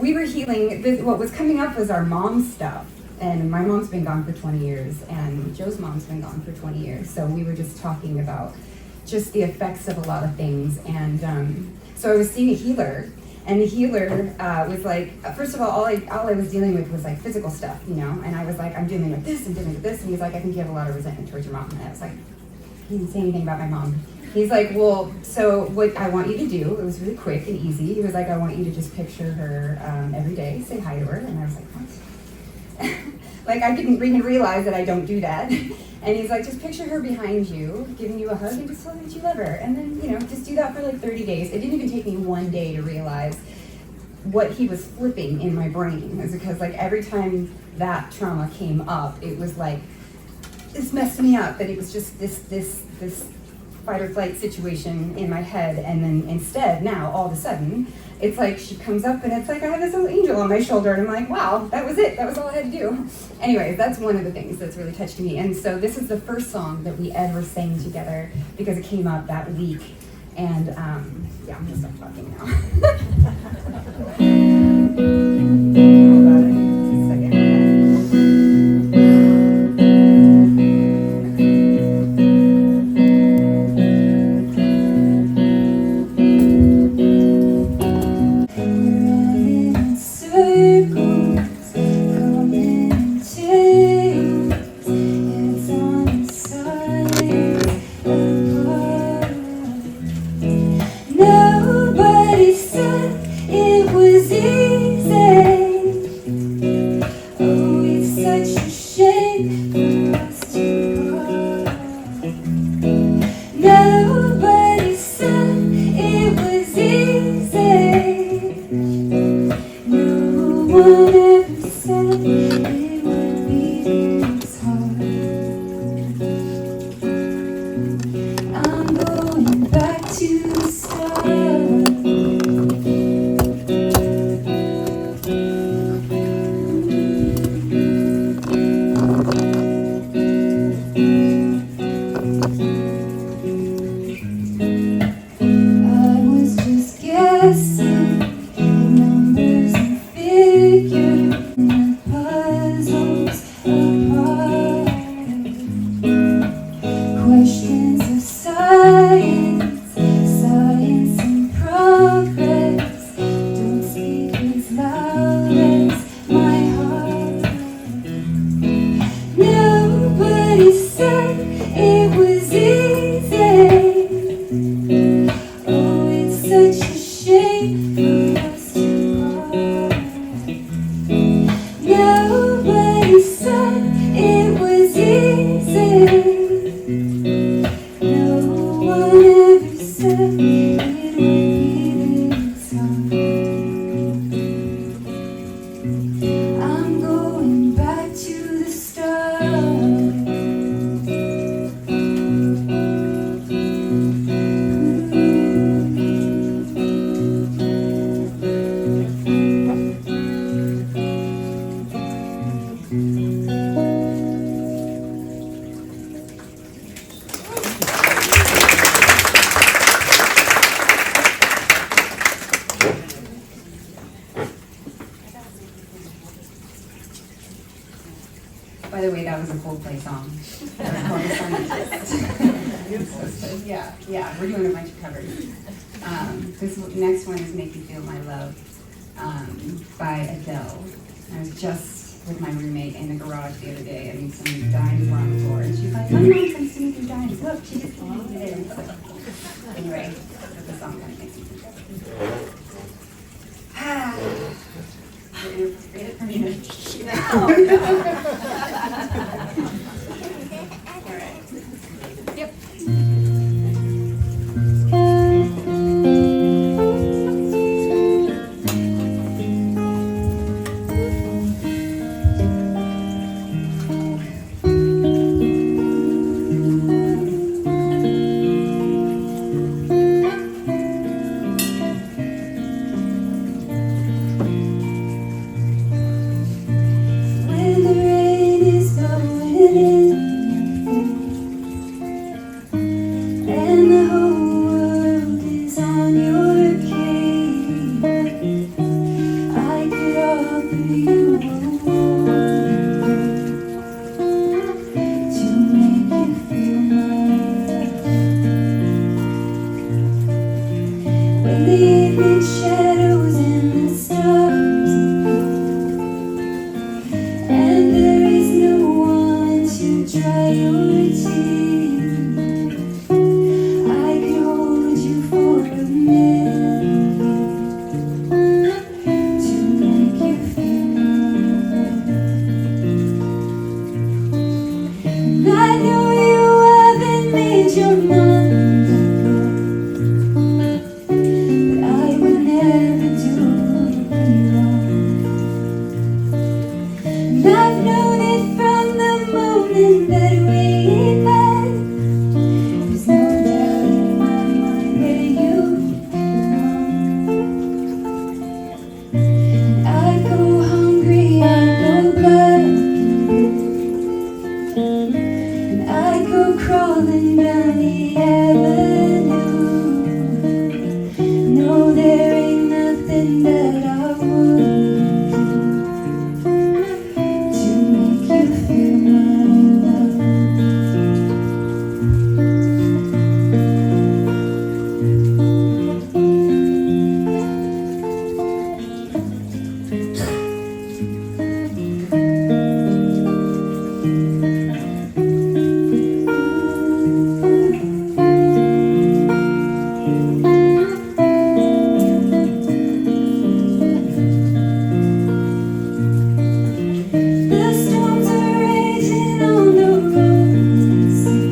we were healing. What was coming up was our mom's stuff. And my mom's been gone for 20 years, and Joe's mom's been gone for 20 years. So we were just talking about just the effects of a lot of things. And so I was seeing a healer, and the healer was like, first of all I was dealing with was like physical stuff, you know. And I was like, I'm dealing with this, I'm dealing with this. And he's like, I think you have a lot of resentment towards your mom. And I was like, he didn't say anything about my mom. He's like, well, so what I want you to do, it was really quick and easy. He was like, I want you to just picture her every day, say hi to her. And I was like, what? Like, I didn't even realize that I don't do that. And he's like, just picture her behind you, giving you a hug, and just tell her that you love her. And then, you know, just do that for like 30 days. It didn't even take me one day to realize what he was flipping in my brain. It was because, like, every time that trauma came up, it was like, this messed me up. And it was just this fight or flight situation in my head. And then instead, now, all of a sudden, it's like she comes up and it's like I have this little angel on my shoulder, and I'm like, wow, that was it. That was all I had to do. Anyways, that's one of the things that's really touched me. And so this is the first song that we ever sang together because it came up that week. And yeah, I'm gonna stop talking now. Hold on just a second. Nobody said it was easy. Oh, it's such a shame for us to part. Nobody said it was easy. No one ever said it would be this hard. I'm going back to the start. I was just guessing numbers and figures and puzzles apart. Questions of science, science in progress. Don't speak as loud as my heart. Nobody said it was easy. Oh, it's such a shame for us to part. Nobody said it was easy. No one ever said it would be this hard. I'm going back to the start. By the way, that was a Coldplay song. Yeah, we're doing a bunch of covers. This next one is "Make You Feel My Love" by Adele. I was just with my roommate in the garage the other day, and some dimes were on the floor, and she's like, "My mom's gonna sing through dimes. Look, she just came in today." So, anyway, the song kind of makes me feel. You're inappropriate for me to. No. All right. Yep. When the rain is blowing in and the whole world is on your case, I the avenue. No, there ain't nothing that I wouldn't do to make you feel my love. The storms are raging on the rolling sea,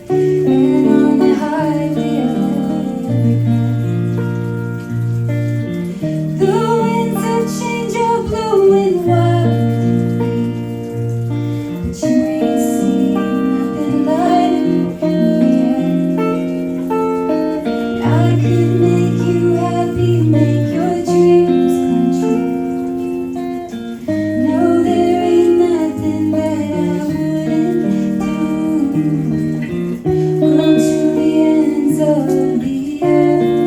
and on the highway of regret. The winds of change are blowing wild, but you ain't seen nothing like me yet. I could make you happy, make your dreams come true. No, there ain't nothing that I wouldn't do. Run to the ends of the earth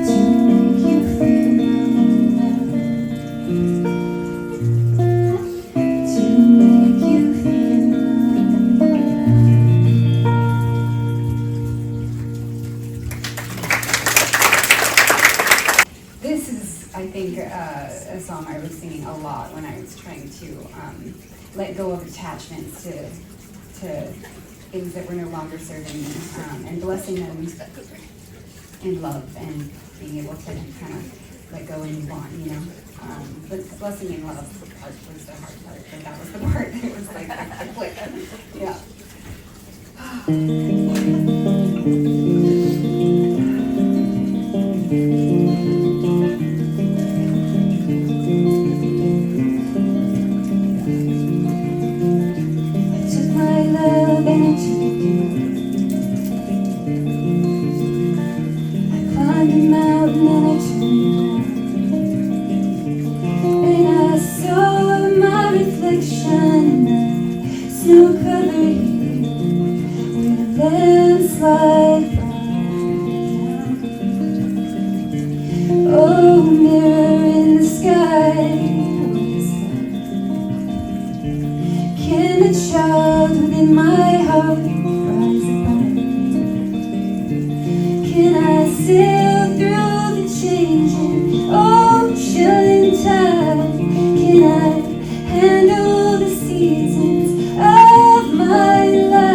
to make you feel my love. To make you feel my love. This is, I think, a song I was singing a lot when I was trying to let go of attachments to things that were no longer serving me, and blessing them in love and being able to kind of let go and move on, you know. But the blessing in love part was the hard part, but that was the part that was like the click. Yeah. Took my love and I took you. I climbed a mountain and I turned around, and I saw my reflection in the snow-covered hill where the landslide brought down. Oh, mirror in the sky, can the child within my heart rise above? Can I sail through the changing ocean tide? Can I handle the seasons of my life?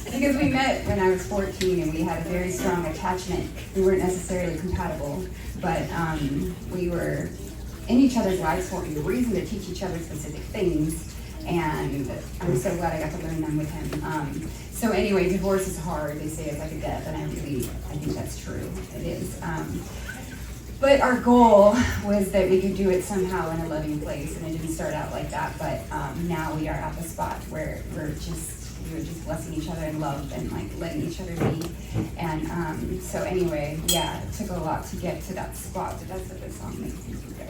Because we met when I was 14 and we had a very strong attachment. We weren't necessarily compatible, but we were in each other's lives for a reason to teach each other specific things. And I'm so glad I got to learn them with him. So anyway, divorce is hard. They say it's like a death, and I think that's true. It is. But our goal was that we could do it somehow in a loving place, and it didn't start out like that. But now we are at the spot where we're just blessing each other in love and like letting each other be. And so anyway, yeah, it took a lot to get to that spot, but that's what this song makes me go.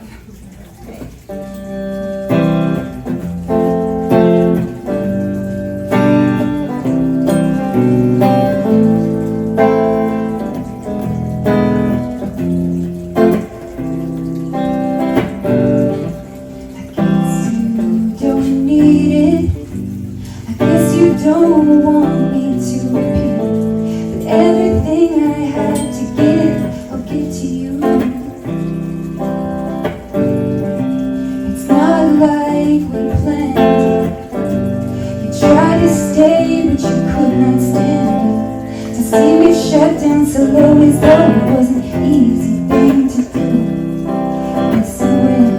Don't want me to repeat, but everything I had to give, I'll give to you. It's not like we planned it. You tried to stay, but you could not stand it. To see me shut down so low as though it was an easy thing to do. And so when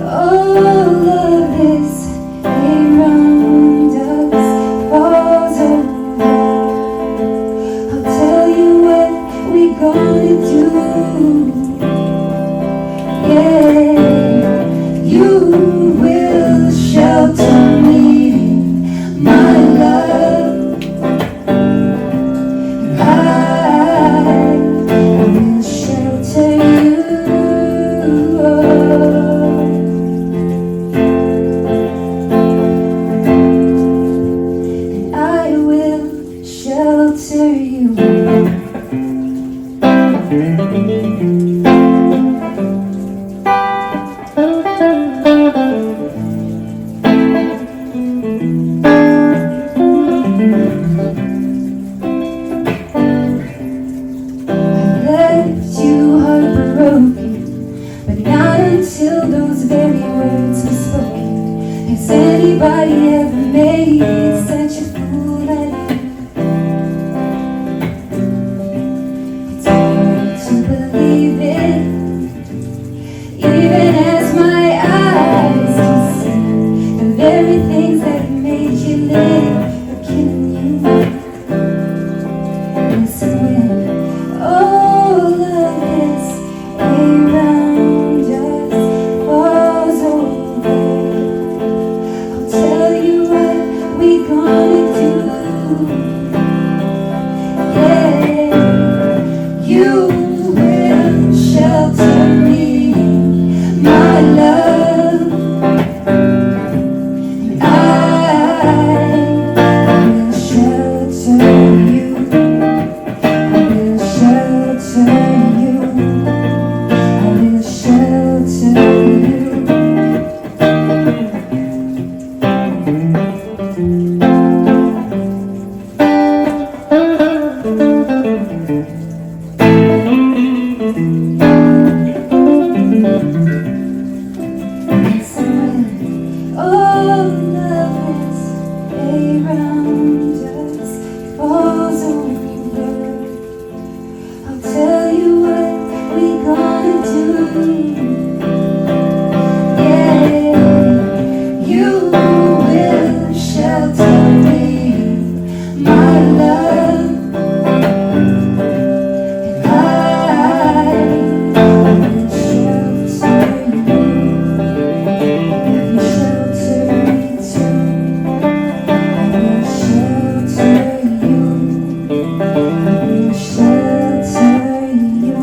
all of this around us falls over, I'll tell you what we gonna do. Yeah, you will shelter me, my love. I will shelter you. I will shelter you. I left you heartbroken, but not until those very words were spoken. Has anybody ever made such a fool out of you? It's hard to believe it, even as my eyes can see the very things that made you live are killing you. And so when all of this around us falls over, I'll tell you what we gonna do. Yeah, you will shelter me, my love. I will shelter you. I will shelter you. I will shelter you. All of this around us falls over, I'll tell you what we gonna do. Yeah, you will shelter me, my love. I will shelter you. You shelter me too. I will shelter you. I will shelter you.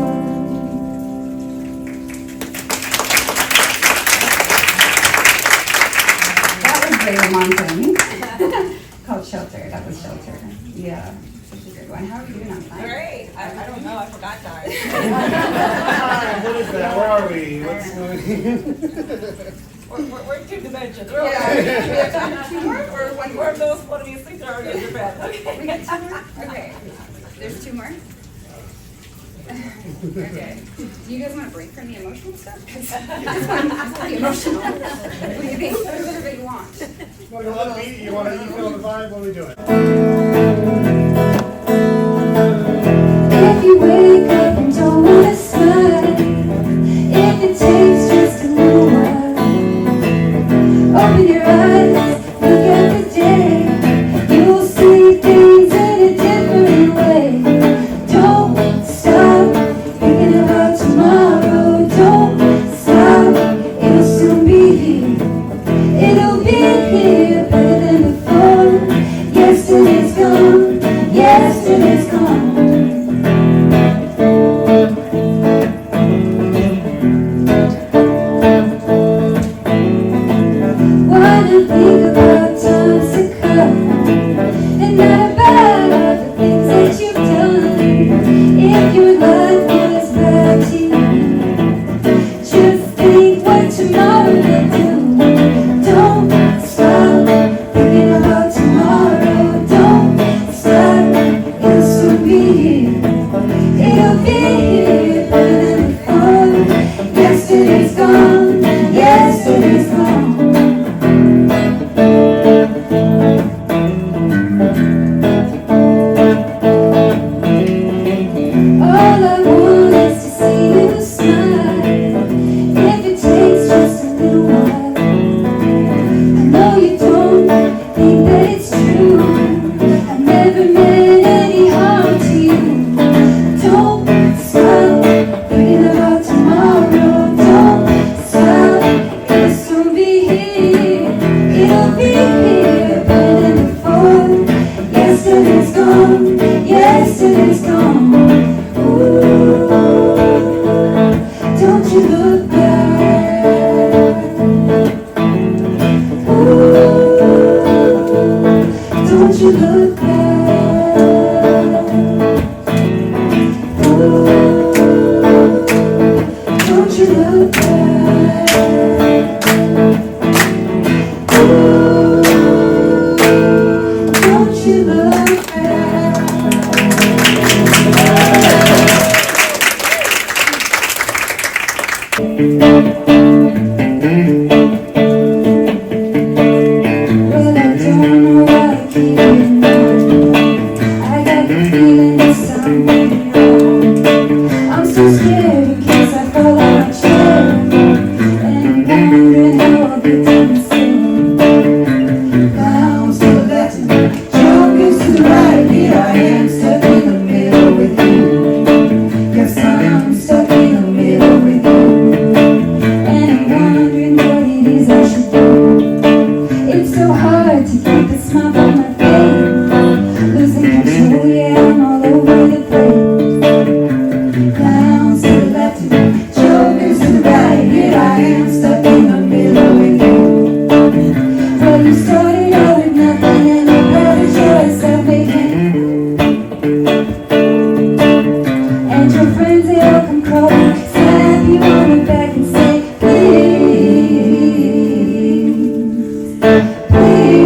That was very Montagne. Called Shelter. That was Shelter. Yeah, such a good one. How are you doing on time? Great. I don't know. I forgot that. What is that? Where are we? What's We're two dimensions. We're yeah. Two more, or one more of those floating asleep are already in your bed. Okay. We got two more? Okay. There's two more? Okay. Do you guys want a break from the emotional stuff? 'Cause this one's pretty emotional. What do you think? What does everybody want? You want to feel the vibe? What are we doing? If you wake up and don't wanna smile, if it takes just a little while, open your eyes, look at the day, you'll see things in a different way. Don't stop thinking about tomorrow, don't stop, it'll soon be here. It'll be here better than before. Yesterday's gone, yesterday's gone. Wanna think about times to come, and not about all the things that you've done. If your life was back to you, just think what tomorrow will do. Don't stop thinking about tomorrow. Don't stop, it'll soon be here. It'll be here better than before. Yesterday's gone, yesterday's gone. All I want is to see you smile. If it takes just a little while, I know you don't think that it's true. I never meant any harm to you. Don't stop thinking about tomorrow. Don't stop, it'll soon be here. It'll be here better than before. Yesterday's gone, yesterday's gone. Ooh, don't you look back. Ooh, don't you look back. Ooh, don't you look back. Ooh, don't you look back. Well, I don't know why I keep it on. I got the feeling that something wrong. I'm so scared in case I fall out my chair, and I'm wondering how I'll get to the ceiling. Clowns to the left, jokers to the right. Here I am stuck in the middle with you. Yes, I'm stuck in the middle with you. And I'm wondering what it is I should do. It's so hard to keep a smile on my face. Losing control, yeah, I'm all over the place. Clowns to the left, jokers to the right. Here I am stuck in the middle with you. Well, you started out with nothing, and I'm proud of choice I've making. And your friends, they all come crawling, slap you on the back and say, please, please.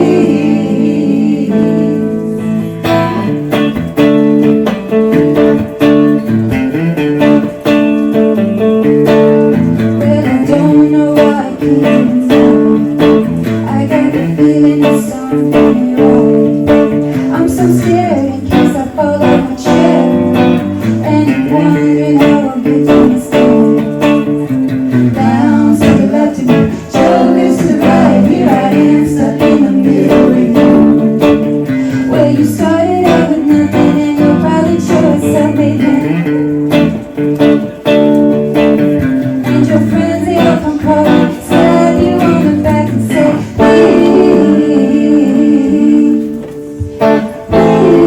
Well, I don't know why I keep it down. I got the feeling that something wrong. I'm so scared in case I fall out my chair, and I'm wondering how I'll get to the stand. Clowns to the left of me, jokers to the right. Here I am stuck in the middle with you. Well, you started out with nothing, and you're probably choice I made. And your friends, they all come crawling, slap you on the back and say, please, please.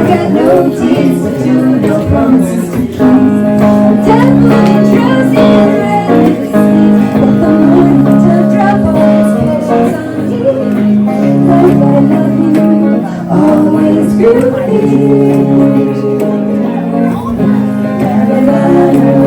got no tears to do, no promises to keep. Devil and drowsy and ready to sleep. Let the moon to drop all its passions on me. Like I love you, always will be. La, la, la,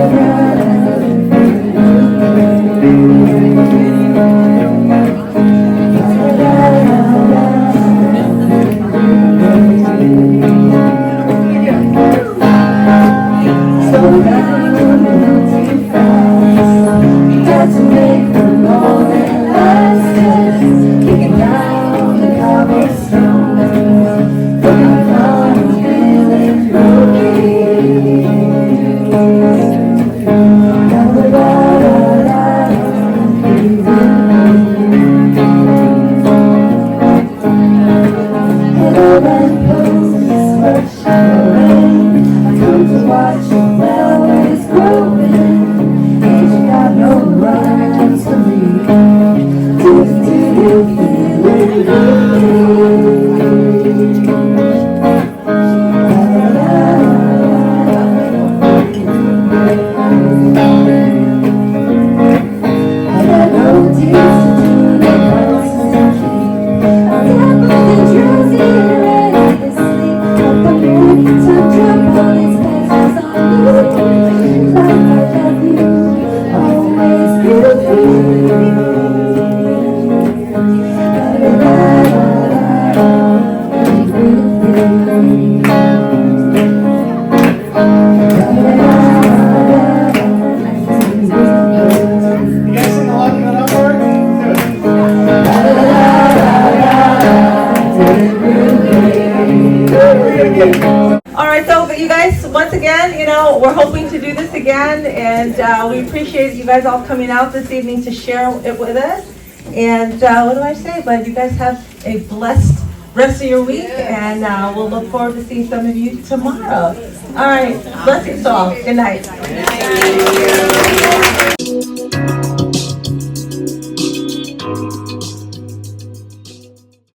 slow down, not too fast. You got to make the moment last. Kicking down the cobblestone, looking for feeling broken. La la la la hello lamppost, watch the rain. I come to watch the flowers growing. Ain't you got no rhymes for me? Do you feel it moving? La la I got no deeds to do, no promises to keep. I'm devil and drowsy and ready to sleep. Let the moon to drop all its passions on me. Like I love you, always will be. La la la You guys sing along to that part? Do it. All right, so you guys, once again, we're hoping to do this again, and we appreciate you guys all coming out this evening to share it with us. And what do I say? But you guys have a blessed rest of your week, and we'll look forward to seeing some of you tomorrow. All right, blessings to all. Good night.